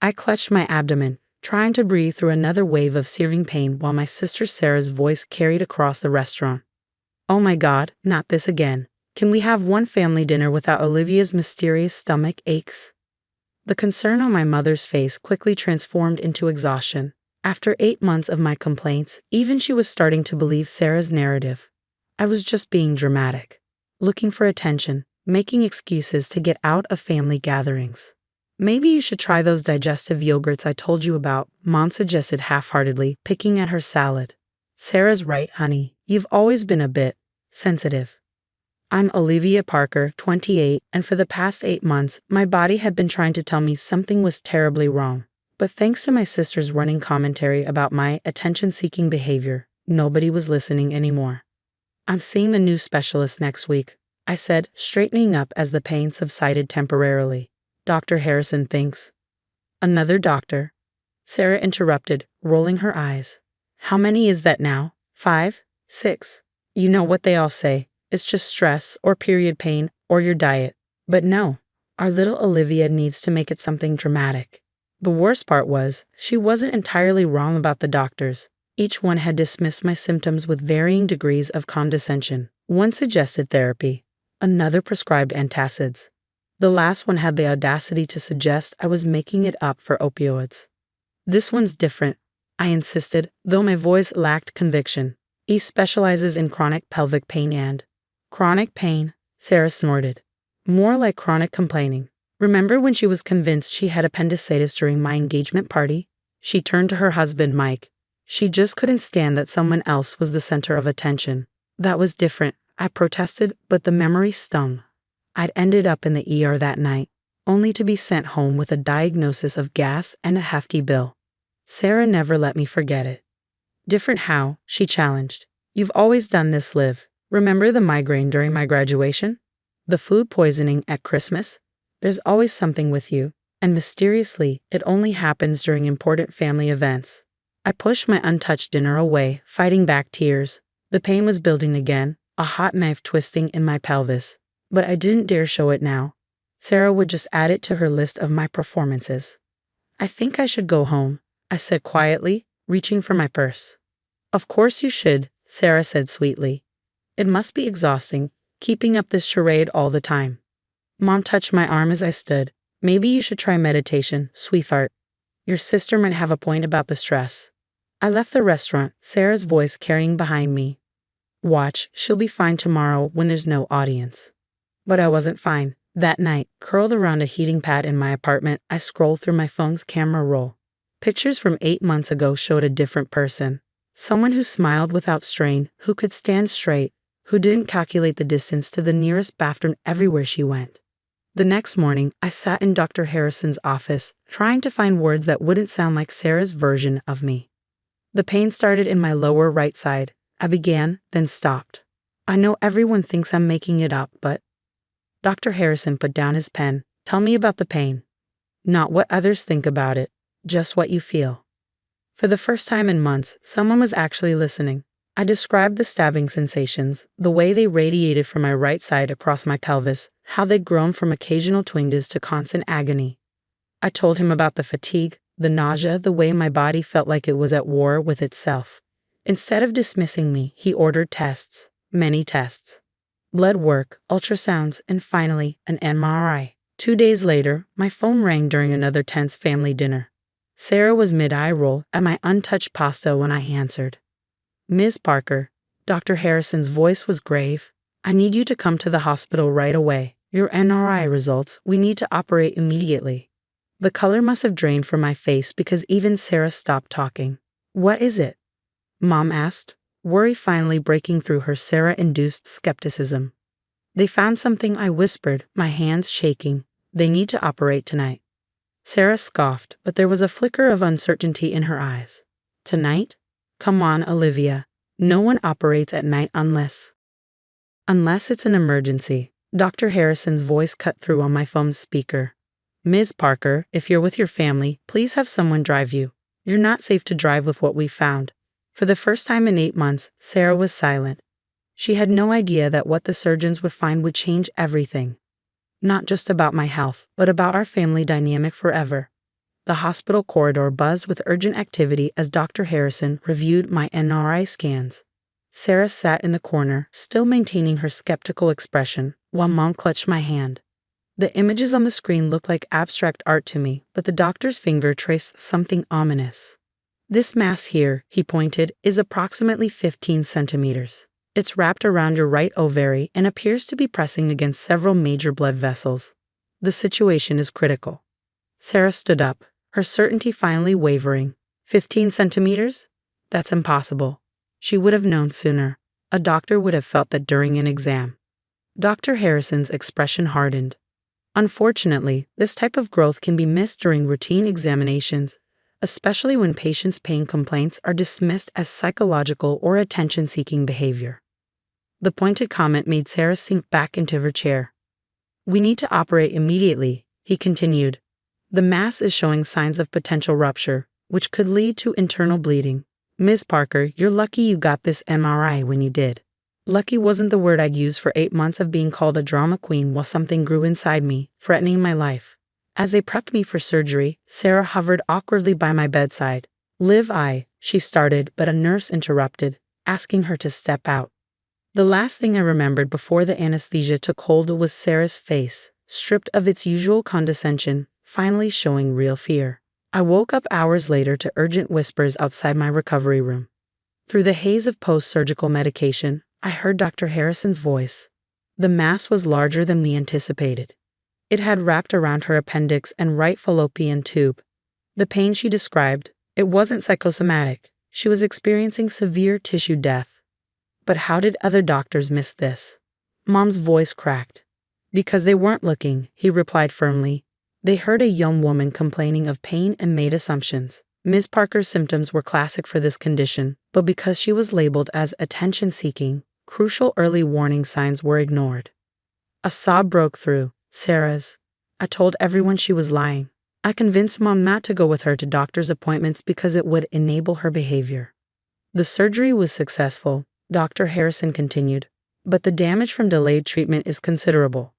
I clutched my abdomen, trying to breathe through another wave of searing pain while my sister Sarah's voice carried across the restaurant. Oh my God, not this again. Can we have one family dinner without Olivia's mysterious stomach aches? The concern on my mother's face quickly transformed into exhaustion. After 8 months of my complaints, even she was starting to believe Sarah's narrative. I was just being dramatic, looking for attention, making excuses to get out of family gatherings. Maybe you should try those digestive yogurts I told you about, Mom suggested half-heartedly, picking at her salad. Sarah's right, honey. You've always been a bit sensitive. I'm Olivia Parker, 28, and for the past 8 months, my body had been trying to tell me something was terribly wrong. But thanks to my sister's running commentary about my attention-seeking behavior, nobody was listening anymore. I'm seeing the new specialist next week, I said, straightening up as the pain subsided temporarily. Dr. Harrison thinks. Another doctor? Sarah interrupted, rolling her eyes. How many is that now? 5? 6? You know what they all say. It's just stress or period pain or your diet. But no, our little Olivia needs to make it something dramatic. The worst part was, she wasn't entirely wrong about the doctors. Each one had dismissed my symptoms with varying degrees of condescension. One suggested therapy. Another prescribed antacids. The last one had the audacity to suggest I was making it up for opioids. This one's different, I insisted, though my voice lacked conviction. He specializes in chronic pelvic pain and chronic pain, Sarah snorted. More like chronic complaining. Remember when she was convinced she had appendicitis during my engagement party? She turned to her husband, Mike. She just couldn't stand that someone else was the center of attention. That was different, I protested, but the memory stung. I'd ended up in the ER that night, only to be sent home with a diagnosis of gas and a hefty bill. Sarah never let me forget it. Different how? She challenged. You've always done this, Liv. Remember the migraine during my graduation? The food poisoning at Christmas? There's always something with you, and mysteriously, it only happens during important family events. I pushed my untouched dinner away, fighting back tears. The pain was building again, a hot knife twisting in my pelvis. But I didn't dare show it now. Sarah would just add it to her list of my performances. I think I should go home, I said quietly, reaching for my purse. Of course you should, Sarah said sweetly. It must be exhausting, keeping up this charade all the time. Mom touched my arm as I stood. Maybe you should try meditation, sweetheart. Your sister might have a point about the stress. I left the restaurant, Sarah's voice carrying behind me. Watch, she'll be fine tomorrow when there's no audience. But I wasn't fine. That night, curled around a heating pad in my apartment, I scrolled through my phone's camera roll. Pictures from 8 months ago showed a different person. Someone who smiled without strain, who could stand straight, who didn't calculate the distance to the nearest bathroom everywhere she went. The next morning, I sat in Dr. Harrison's office, trying to find words that wouldn't sound like Sarah's version of me. The pain started in my lower right side. I began, then stopped. I know everyone thinks I'm making it up, but... Dr. Harrison put down his pen. Tell me about the pain. Not what others think about it, just what you feel. For the first time in months, someone was actually listening. I described the stabbing sensations, the way they radiated from my right side across my pelvis, how they'd grown from occasional twinges to constant agony. I told him about the fatigue, the nausea, the way my body felt like it was at war with itself. Instead of dismissing me, he ordered tests, many tests. Blood work, ultrasounds, and finally, an MRI. 2 days later, my phone rang during another tense family dinner. Sarah was mid-eye roll at my untouched pasta when I answered. Ms. Parker, Dr. Harrison's voice was grave. I need you to come to the hospital right away. Your MRI results, we need to operate immediately. The color must have drained from my face because even Sarah stopped talking. What is it? Mom asked, worry finally breaking through her Sarah-induced skepticism. They found something, I whispered, my hands shaking. They need to operate tonight. Sarah scoffed, but there was a flicker of uncertainty in her eyes. Tonight? Come on, Olivia. No one operates at night unless it's an emergency. Dr. Harrison's voice cut through on my phone speaker. Ms. Parker, if you're with your family, please have someone drive you. You're not safe to drive with what we found. For the first time in 8 months, Sarah was silent. She had no idea that what the surgeons would find would change everything. Not just about my health, but about our family dynamic forever. The hospital corridor buzzed with urgent activity as Dr. Harrison reviewed my MRI scans. Sarah sat in the corner, still maintaining her skeptical expression, while Mom clutched my hand. The images on the screen looked like abstract art to me, but the doctor's finger traced something ominous. This mass here, he pointed, is approximately 15 centimeters. It's wrapped around your right ovary and appears to be pressing against several major blood vessels. The situation is critical. Sarah stood up, her certainty finally wavering. 15 centimeters? That's impossible. She would have known sooner. A doctor would have felt that during an exam. Dr. Harrison's expression hardened. Unfortunately, this type of growth can be missed during routine examinations, especially when patients' pain complaints are dismissed as psychological or attention-seeking behavior. The pointed comment made Sarah sink back into her chair. We need to operate immediately, he continued. The mass is showing signs of potential rupture, which could lead to internal bleeding. Ms. Parker, you're lucky you got this MRI when you did. Lucky wasn't the word I'd use for 8 months of being called a drama queen while something grew inside me, threatening my life. As they prepped me for surgery, Sarah hovered awkwardly by my bedside. She started, but a nurse interrupted, asking her to step out. The last thing I remembered before the anesthesia took hold was Sarah's face, stripped of its usual condescension, finally showing real fear. I woke up hours later to urgent whispers outside my recovery room. Through the haze of post-surgical medication, I heard Dr. Harrison's voice. The mass was larger than we anticipated. It had wrapped around her appendix and right fallopian tube. The pain she described, it wasn't psychosomatic. She was experiencing severe tissue death. But how did other doctors miss this? Mom's voice cracked. Because they weren't looking, he replied firmly. They heard a young woman complaining of pain and made assumptions. Ms. Parker's symptoms were classic for this condition, but because she was labeled as attention-seeking, crucial early warning signs were ignored. A sob broke through Sarah's. I told everyone she was lying. I convinced Mom not to go with her to doctor's appointments because it would enable her behavior. The surgery was successful, Dr. Harrison continued, but the damage from delayed treatment is considerable.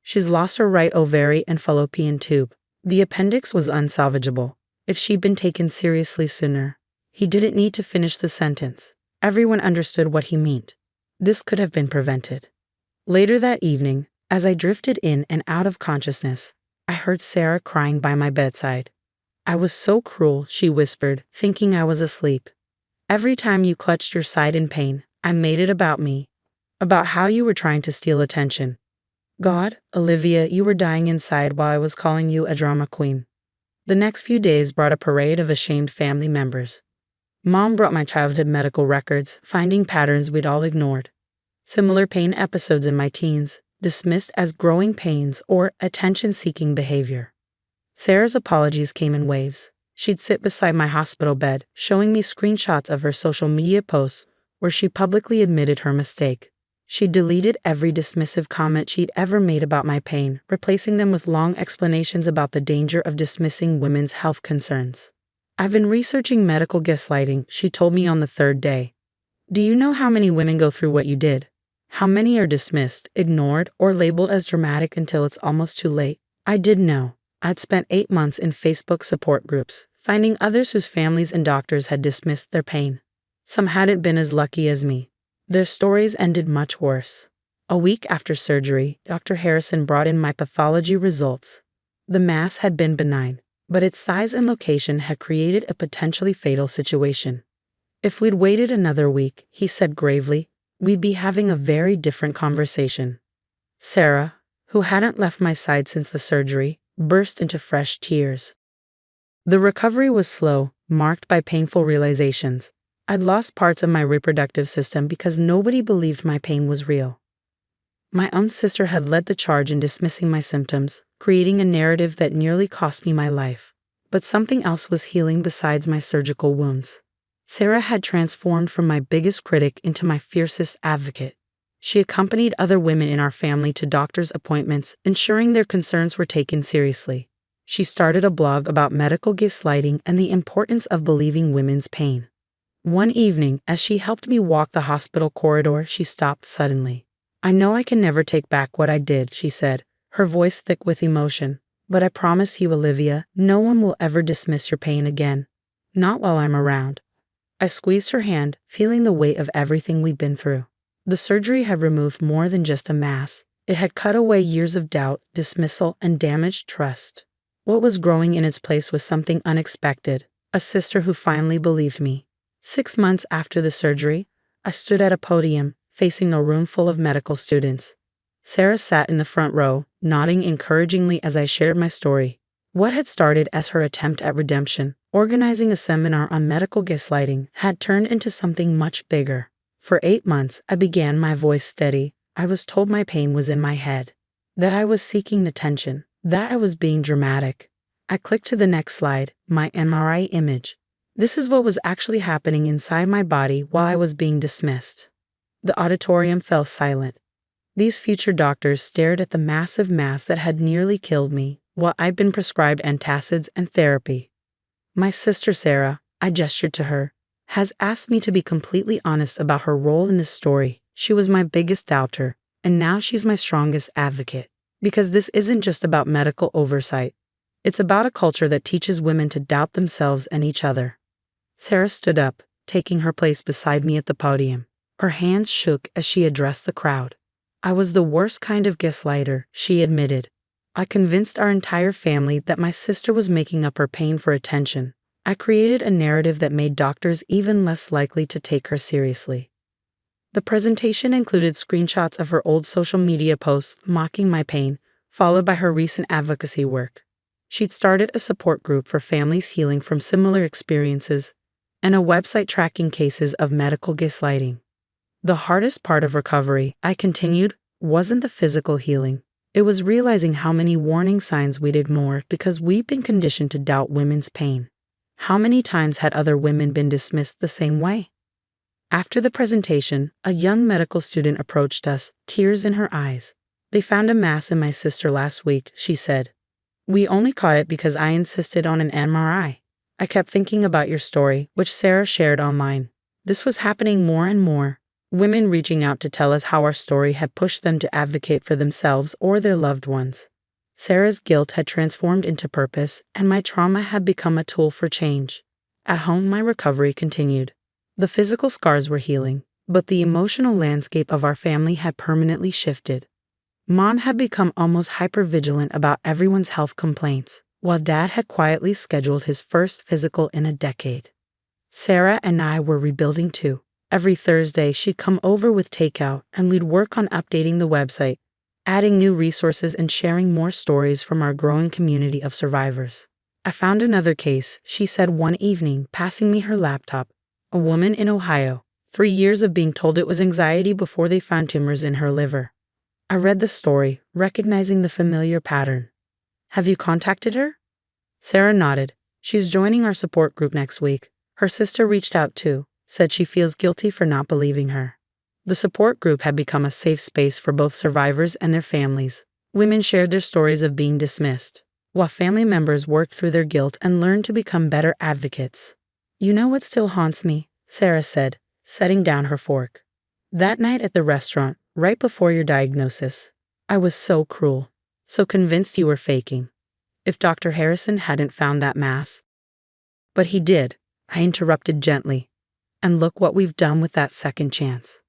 She's lost her right ovary and fallopian tube. The appendix was unsalvageable. If she'd been taken seriously sooner. He didn't need to finish the sentence. Everyone understood what he meant. This could have been prevented. Later that evening, as I drifted in and out of consciousness, I heard Sarah crying by my bedside. I was so cruel, she whispered, thinking I was asleep. Every time you clutched your side in pain, I made it about me. About how you were trying to steal attention. God, Olivia, you were dying inside while I was calling you a drama queen. The next few days brought a parade of ashamed family members. Mom brought my childhood medical records, finding patterns we'd all ignored. Similar pain episodes in my teens, dismissed as growing pains or attention-seeking behavior. Sarah's apologies came in waves. She'd sit beside my hospital bed, showing me screenshots of her social media posts where she publicly admitted her mistake. She deleted every dismissive comment she'd ever made about my pain, replacing them with long explanations about the danger of dismissing women's health concerns. I've been researching medical gaslighting, she told me on the third day. Do you know how many women go through what you did? How many are dismissed, ignored, or labeled as dramatic until it's almost too late? I did know. I'd spent 8 months in Facebook support groups, finding others whose families and doctors had dismissed their pain. Some hadn't been as lucky as me. Their stories ended much worse. A week after surgery, Dr. Harrison brought in my pathology results. The mass had been benign, but its size and location had created a potentially fatal situation. If we'd waited another week, he said gravely, we'd be having a very different conversation. Sarah, who hadn't left my side since the surgery, burst into fresh tears. The recovery was slow, marked by painful realizations. I'd lost parts of my reproductive system because nobody believed my pain was real. My own sister had led the charge in dismissing my symptoms, creating a narrative that nearly cost me my life. But something else was healing besides my surgical wounds. Sarah had transformed from my biggest critic into my fiercest advocate. She accompanied other women in our family to doctor's appointments, ensuring their concerns were taken seriously. She started a blog about medical gaslighting and the importance of believing women's pain. One evening, as she helped me walk the hospital corridor, she stopped suddenly. I know I can never take back what I did, she said, her voice thick with emotion, But I promise you, Olivia, no one will ever dismiss your pain again. Not while I'm around. I squeezed her hand, feeling the weight of everything we'd been through. The surgery had removed more than just a mass. It had cut away years of doubt, dismissal, and damaged trust. What was growing in its place was something unexpected, a sister who finally believed me. 6 months after the surgery, I stood at a podium, facing a room full of medical students. Sarah sat in the front row, nodding encouragingly as I shared my story. What had started as her attempt at redemption, organizing a seminar on medical gaslighting, had turned into something much bigger. For 8 months, I began my voice steady. I was told my pain was in my head, that I was seeking attention, that I was being dramatic. I clicked to the next slide, my MRI image. This is what was actually happening inside my body while I was being dismissed. The auditorium fell silent. These future doctors stared at the massive mass that had nearly killed me, while I'd been prescribed antacids and therapy. My sister Sarah, I gestured to her, has asked me to be completely honest about her role in this story. She was my biggest doubter, and now she's my strongest advocate. Because this isn't just about medical oversight. It's about a culture that teaches women to doubt themselves and each other. Sarah stood up, taking her place beside me at the podium. Her hands shook as she addressed the crowd. I was the worst kind of gaslighter, she admitted. I convinced our entire family that my sister was making up her pain for attention. I created a narrative that made doctors even less likely to take her seriously. The presentation included screenshots of her old social media posts mocking my pain, followed by her recent advocacy work. She'd started a support group for families healing from similar experiences and a website tracking cases of medical gaslighting. The hardest part of recovery, I continued, wasn't the physical healing. It was realizing how many warning signs we'd ignored because we'd been conditioned to doubt women's pain. How many times had other women been dismissed the same way? After the presentation, a young medical student approached us, tears in her eyes. They found a mass in my sister last week, she said. We only caught it because I insisted on an MRI. I kept thinking about your story, which Sarah shared online. This was happening more and more. Women reaching out to tell us how our story had pushed them to advocate for themselves or their loved ones. Sarah's guilt had transformed into purpose, and my trauma had become a tool for change. At home, my recovery continued. The physical scars were healing, but the emotional landscape of our family had permanently shifted. Mom had become almost hypervigilant about everyone's health complaints, while Dad had quietly scheduled his first physical in a decade. Sarah and I were rebuilding too. Every Thursday, she'd come over with takeout, and we'd work on updating the website, adding new resources and sharing more stories from our growing community of survivors. I found another case, she said one evening, passing me her laptop. A woman in Ohio, 3 years of being told it was anxiety before they found tumors in her liver. I read the story, recognizing the familiar pattern. Have you contacted her? Sarah nodded. She's joining our support group next week. Her sister reached out too, said she feels guilty for not believing her. The support group had become a safe space for both survivors and their families. Women shared their stories of being dismissed, while family members worked through their guilt and learned to become better advocates. You know what still haunts me? Sarah said, setting down her fork. That night at the restaurant, right before your diagnosis, I was so cruel, so convinced you were faking. If Dr. Harrison hadn't found that mass. But he did, I interrupted gently. And look what we've done with that second chance.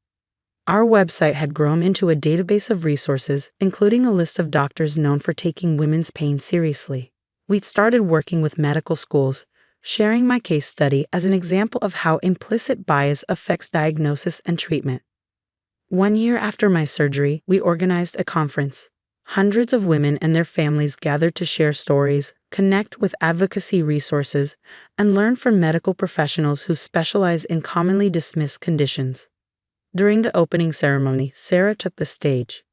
Our website had grown into a database of resources, including a list of doctors known for taking women's pain seriously. We'd started working with medical schools, sharing my case study as an example of how implicit bias affects diagnosis and treatment. 1 year after my surgery, we organized a conference. Hundreds of women and their families gathered to share stories, connect with advocacy resources, and learn from medical professionals who specialize in commonly dismissed conditions. During the opening ceremony, Sarah took the stage.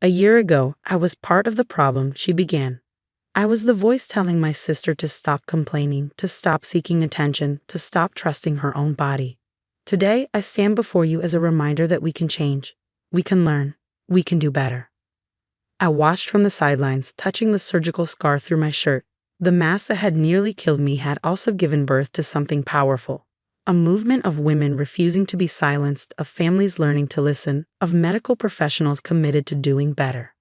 A year ago, I was part of the problem, she began. I was the voice telling my sister to stop complaining, to stop seeking attention, to stop trusting her own body. Today, I stand before you as a reminder that we can change, we can learn, we can do better. I watched from the sidelines, touching the surgical scar through my shirt. The mass that had nearly killed me had also given birth to something powerful. A movement of women refusing to be silenced, of families learning to listen, of medical professionals committed to doing better.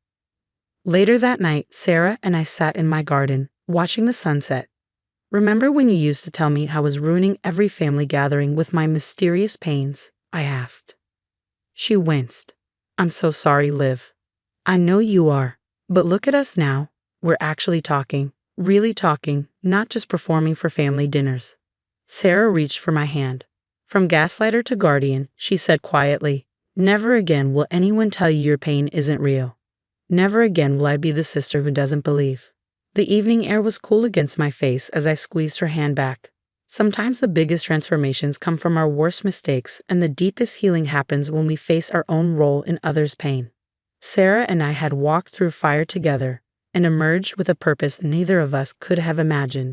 Later that night, Sarah and I sat in my garden, watching the sunset. Remember when you used to tell me I was ruining every family gathering with my mysterious pains? I asked. She winced. I'm so sorry, Liv. I know you are. But look at us now. We're actually talking, really talking, not just performing for family dinners. Sarah reached for my hand. From gaslighter to guardian, she said quietly, never again will anyone tell you your pain isn't real. Never again will I be the sister who doesn't believe. The evening air was cool against my face as I squeezed her hand back. Sometimes the biggest transformations come from our worst mistakes, and the deepest healing happens when we face our own role in others' pain. Sarah and I had walked through fire together and emerged with a purpose neither of us could have imagined.